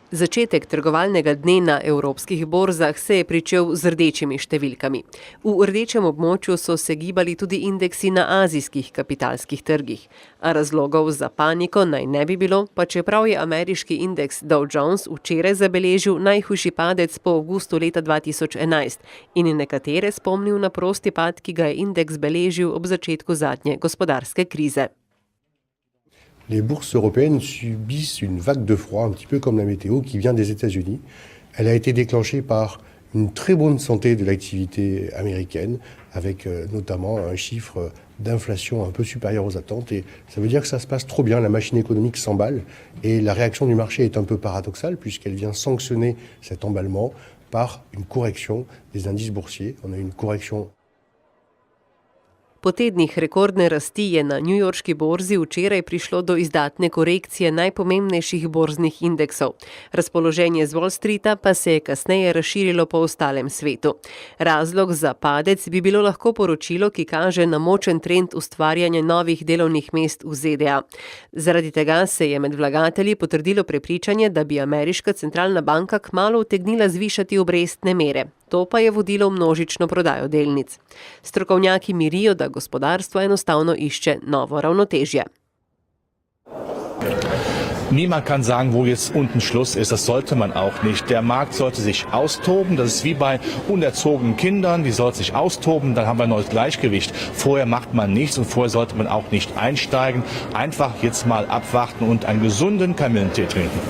Začetek trgovalnega dne na evropskih borzah se je pričel z rdečimi številkami. V rdečem območju so se gibali tudi indeksi na azijskih kapitalskih trgih. A razlogov za paniko naj ne bi bilo, pa čeprav je ameriški indeks Dow Jones včeraj zabeležil najhujši padec po avgustu leta 2011 in nekatere spomnil na prosti pad, ki ga je indeks beležil ob začetku zadnje gospodarske krize. Les bourses européennes subissent une vague de froid, un petit peu comme la météo, qui vient des États-Unis. Elle a été déclenchée par une très bonne santé de l'activité américaine, avec notamment un chiffre d'inflation un peu supérieur aux attentes. Et ça veut dire que ça se passe trop bien, la machine économique s'emballe. Et la réaction du marché est un peu paradoxale, puisqu'elle vient sanctionner cet emballement par une correction des indices boursiers. On a une correction. Po tednih rekordne rasti je na newyorški borzi včeraj prišlo do izdatne korekcije najpomembnejših borznih indeksov. Razpoloženje z Wall Streeta pa se je kasneje razširilo po ostalem svetu. Razlog za padec bi bilo lahko poročilo, ki kaže na močen trend ustvarjanja novih delovnih mest v ZDA. Zaradi tega se je med vlagatelji potrdilo prepričanje, da bi ameriška centralna banka kmalu utegnila zvišati obrestne mere. To pa je vodilo v množično prodajo delnic. Strokovnjaki mirijo, da gospodarstvo enostavno išče novo ravnotežje. Niemand kann sagen, wo jetzt unten Schluss ist. Das sollte man auch nicht. Der Markt sollte sich austoben. Das ist wie bei unerzogenen Kindern. Die sollten sich austoben, dann haben wir ein neues Gleichgewicht. Vorher macht man nichts und vorher sollte man auch nicht einsteigen. Einfach jetzt mal abwarten und einen gesunden Kamillentee trinken.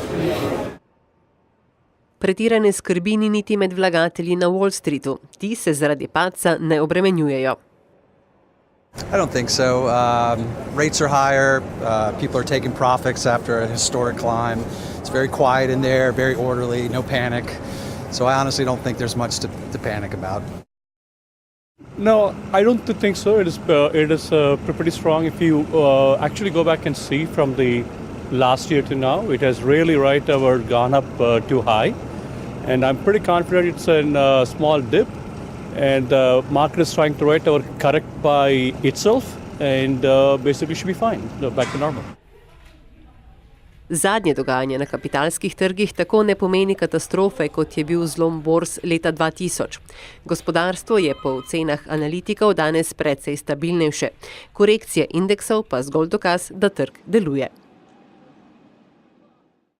Pretirane skrbi ni niti med vlagatelji na Wall Streetu. Ti se zaradi padca ne obremenjujejo. I don't think so. Rates are higher. People are taking profits after a historic climb. It's very quiet in there, very orderly, no panic. So I honestly don't think there's much to panic about. No, I don't think so. It is pretty strong. If you actually go back and see from the last year to now, it has really gone up too high. And I'm pretty confident it's a small dip. And the market is trying to correct by itself and basically should be fine, back to normal. Zadnje dogajanje na kapitalskih trgih tako ne pomeni katastrofe, kot je bil zlom borz leta 2000. Gospodarstvo je po ocenah analitikov danes precej stabilnejše. Korekcije indeksov pa zgolj dokaz, da trg deluje.